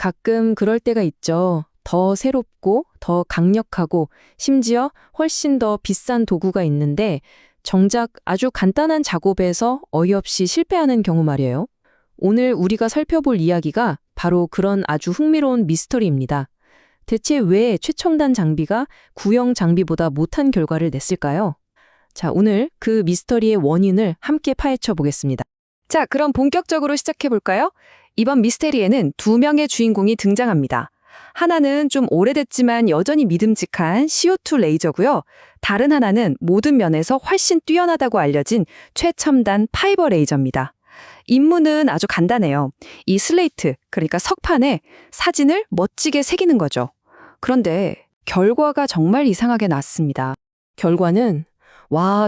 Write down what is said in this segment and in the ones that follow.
가끔 그럴 때가 있죠. 더 새롭고, 더 강력하고, 심지어 훨씬 더 비싼 도구가 있는데, 정작 아주 간단한 작업에서 어이없이 실패하는 경우 말이에요. 오늘 우리가 살펴볼 이야기가 바로 그런 아주 흥미로운 미스터리입니다. 대체 왜 최첨단 장비가 구형 장비보다 못한 결과를 냈을까요? 자, 오늘 그 미스터리의 원인을 함께 파헤쳐 보겠습니다. 자, 그럼 본격적으로 시작해 볼까요? 이번 미스테리에는 두 명의 주인공이 등장합니다. 하나는 좀 오래됐지만 여전히 믿음직한 CO2 레이저고요. 다른 하나는 모든 면에서 훨씬 뛰어나다고 알려진 최첨단 파이버 레이저입니다. 임무는 아주 간단해요. 이 슬레이트, 그러니까 석판에 사진을 멋지게 새기는 거죠. 그런데 결과가 정말 이상하게 났습니다. 결과는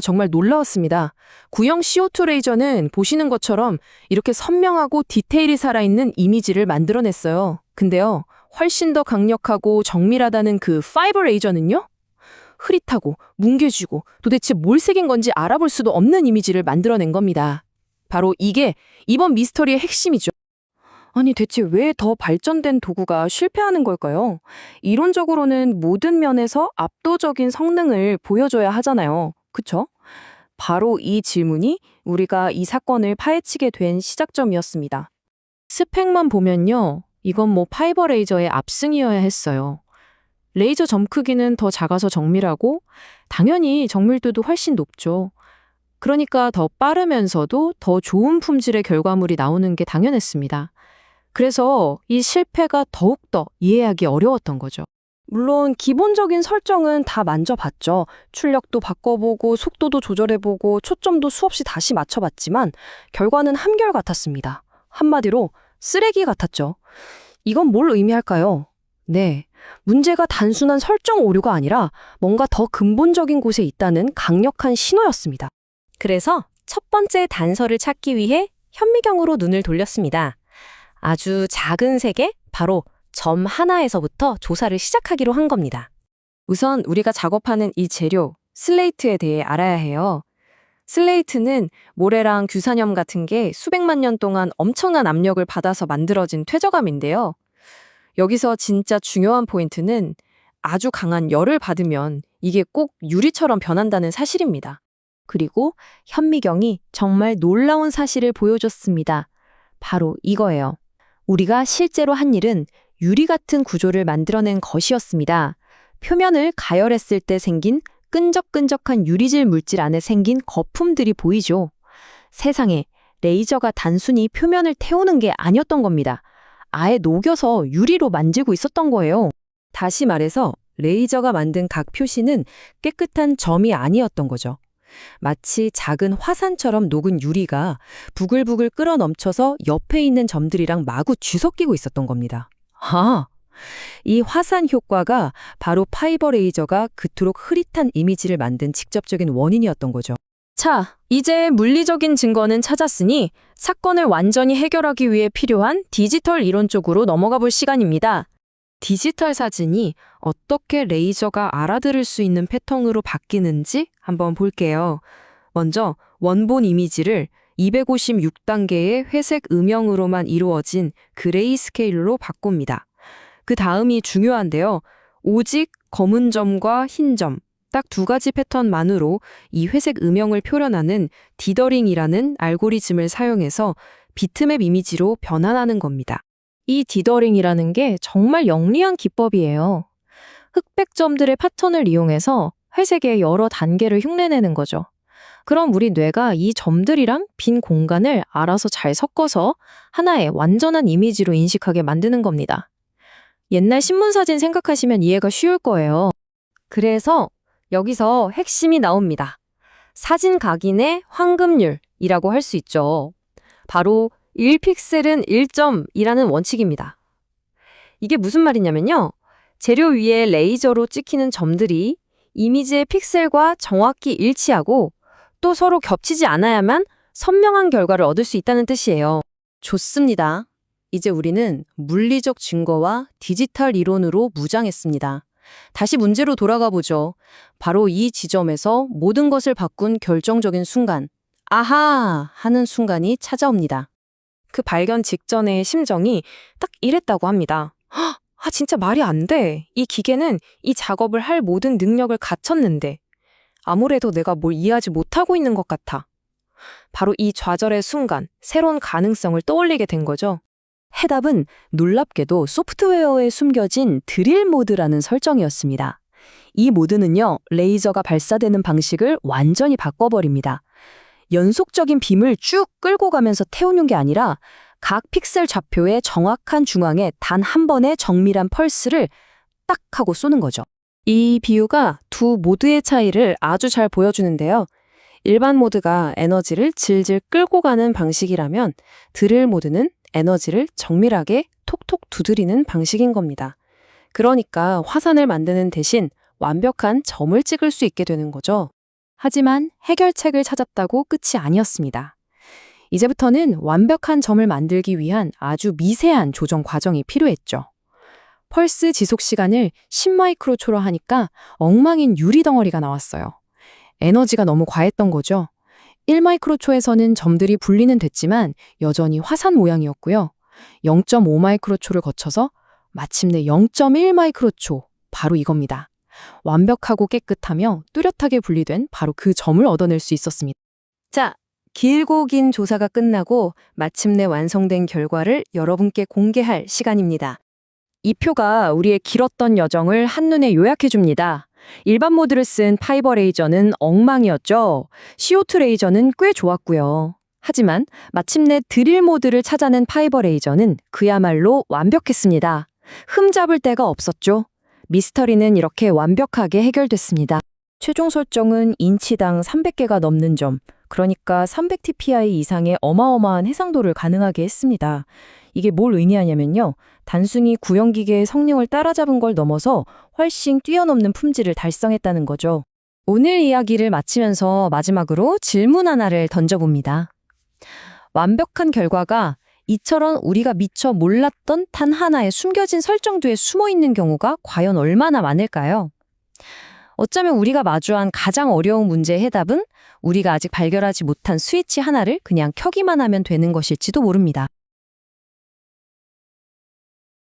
정말 놀라웠습니다. 구형 CO2 레이저는 보시는 것처럼 이렇게 선명하고 디테일이 살아있는 이미지를 만들어냈어요. 근데요, 훨씬 더 강력하고 정밀하다는 그 파이버 레이저는요? 흐릿하고 뭉개지고 도대체 뭘 새긴 건지 알아볼 수도 없는 이미지를 만들어낸 겁니다. 바로 이게 이번 미스터리의 핵심이죠. 아니, 대체 왜 더 발전된 도구가 실패하는 걸까요? 이론적으로는 모든 면에서 압도적인 성능을 보여줘야 하잖아요. 그쵸? 바로 이 질문이 우리가 이 사건을 파헤치게 된 시작점이었습니다. 스펙만 보면요, 이건 파이버 레이저의 압승이어야 했어요. 레이저 점 크기는 더 작아서 정밀하고 당연히 정밀도도 훨씬 높죠. 그러니까 더 빠르면서도 더 좋은 품질의 결과물이 나오는 게 당연했습니다. 그래서 이 실패가 더욱더 이해하기 어려웠던 거죠. 물론 기본적인 설정은 다 만져봤죠. 출력도 바꿔보고 속도도 조절해보고 초점도 수없이 다시 맞춰봤지만 결과는 한결같았습니다. 한마디로 쓰레기 같았죠. 이건 뭘 의미할까요? 네, 문제가 단순한 설정 오류가 아니라 뭔가 더 근본적인 곳에 있다는 강력한 신호였습니다. 그래서 첫 번째 단서를 찾기 위해 현미경으로 눈을 돌렸습니다. 아주 작은 색에 바로 점 하나에서부터 조사를 시작하기로 한 겁니다. 우선 우리가 작업하는 이 재료, 슬레이트에 대해 알아야 해요. 슬레이트는 모래랑 규산염 같은 게 수백만 년 동안 엄청난 압력을 받아서 만들어진 퇴적암인데요. 여기서 진짜 중요한 포인트는 아주 강한 열을 받으면 이게 꼭 유리처럼 변한다는 사실입니다. 그리고 현미경이 정말 놀라운 사실을 보여줬습니다. 바로 이거예요. 우리가 실제로 한 일은 유리 같은 구조를 만들어낸 것이었습니다. 표면을 가열했을 때 생긴 끈적끈적한 유리질 물질 안에 생긴 거품들이 보이죠. 세상에, 레이저가 단순히 표면을 태우는 게 아니었던 겁니다. 아예 녹여서 유리로 만들고 있었던 거예요. 다시 말해서 레이저가 만든 각 표시는 깨끗한 점이 아니었던 거죠. 마치 작은 화산처럼 녹은 유리가 부글부글 끓어 넘쳐서 옆에 있는 점들이랑 마구 쥐섞이고 있었던 겁니다. 이 화산 효과가 바로 파이버 레이저가 그토록 흐릿한 이미지를 만든 직접적인 원인이었던 거죠. 자, 이제 물리적인 증거는 찾았으니 사건을 완전히 해결하기 위해 필요한 디지털 이론 쪽으로 넘어가 볼 시간입니다. 디지털 사진이 어떻게 레이저가 알아들을 수 있는 패턴으로 바뀌는지 한번 볼게요. 먼저 원본 이미지를 256단계의 회색 음영으로만 이루어진 그레이 스케일로 바꿉니다. 그 다음이 중요한데요. 오직 검은 점과 흰 점, 딱 두 가지 패턴만으로 이 회색 음영을 표현하는 디더링이라는 알고리즘을 사용해서 비트맵 이미지로 변환하는 겁니다. 이 디더링이라는 게 정말 영리한 기법이에요. 흑백점들의 패턴을 이용해서 회색의 여러 단계를 흉내내는 거죠. 그럼 우리 뇌가 이 점들이랑 빈 공간을 알아서 잘 섞어서 하나의 완전한 이미지로 인식하게 만드는 겁니다. 옛날 신문사진 생각하시면 이해가 쉬울 거예요. 그래서 여기서 핵심이 나옵니다. 사진 각인의 황금률이라고 할 수 있죠. 바로 1픽셀은 1점이라는 원칙입니다. 이게 무슨 말이냐면요. 재료 위에 레이저로 찍히는 점들이 이미지의 픽셀과 정확히 일치하고 또 서로 겹치지 않아야만 선명한 결과를 얻을 수 있다는 뜻이에요. 좋습니다. 이제 우리는 물리적 증거와 디지털 이론으로 무장했습니다. 다시 문제로 돌아가 보죠. 바로 이 지점에서 모든 것을 바꾼 결정적인 순간, 아하! 하는 순간이 찾아옵니다. 그 발견 직전의 심정이 딱 이랬다고 합니다. 진짜 말이 안 돼. 이 기계는 이 작업을 할 모든 능력을 갖췄는데 아무래도 내가 뭘 이해하지 못하고 있는 것 같아. 바로 이 좌절의 순간 새로운 가능성을 떠올리게 된 거죠. 해답은 놀랍게도 소프트웨어에 숨겨진 드릴 모드라는 설정이었습니다. 이 모드는요, 레이저가 발사되는 방식을 완전히 바꿔버립니다. 연속적인 빔을 쭉 끌고 가면서 태우는 게 아니라 각 픽셀 좌표의 정확한 중앙에 단 한 번의 정밀한 펄스를 딱 하고 쏘는 거죠. 이 비유가 두 모드의 차이를 아주 잘 보여주는데요. 일반 모드가 에너지를 질질 끌고 가는 방식이라면 드릴 모드는 에너지를 정밀하게 톡톡 두드리는 방식인 겁니다. 그러니까 화산을 만드는 대신 완벽한 점을 찍을 수 있게 되는 거죠. 하지만 해결책을 찾았다고 끝이 아니었습니다. 이제부터는 완벽한 점을 만들기 위한 아주 미세한 조정 과정이 필요했죠. 펄스 지속 시간을 10마이크로초로 하니까 엉망인 유리 덩어리가 나왔어요. 에너지가 너무 과했던 거죠. 1마이크로초에서는 점들이 분리는 됐지만 여전히 화산 모양이었고요. 0.5마이크로초를 거쳐서 마침내 0.1마이크로초, 바로 이겁니다. 완벽하고 깨끗하며 뚜렷하게 분리된 바로 그 점을 얻어낼 수 있었습니다. 자, 길고 긴 조사가 끝나고 마침내 완성된 결과를 여러분께 공개할 시간입니다. 이 표가 우리의 길었던 여정을 한눈에 요약해줍니다. 일반 모드를 쓴 파이버 레이저는 엉망이었죠. CO2 레이저는 꽤 좋았고요. 하지만 마침내 드릴 모드를 찾아낸 파이버 레이저는 그야말로 완벽했습니다. 흠잡을 데가 없었죠. 미스터리는 이렇게 완벽하게 해결됐습니다. 최종 설정은 인치당 300개가 넘는 점, 그러니까 300 dpi 이상의 어마어마한 해상도를 가능하게 했습니다. 이게 뭘 의미하냐면요. 단순히 구형기계의 성능을 따라잡은 걸 넘어서 훨씬 뛰어넘는 품질을 달성했다는 거죠. 오늘 이야기를 마치면서 마지막으로 질문 하나를 던져봅니다. 완벽한 결과가 이처럼 우리가 미처 몰랐던 단 하나의 숨겨진 설정 뒤에 숨어 있는 경우가 과연 얼마나 많을까요? 어쩌면 우리가 마주한 가장 어려운 문제의 해답은 우리가 아직 발견하지 못한 스위치 하나를 그냥 켜기만 하면 되는 것일지도 모릅니다.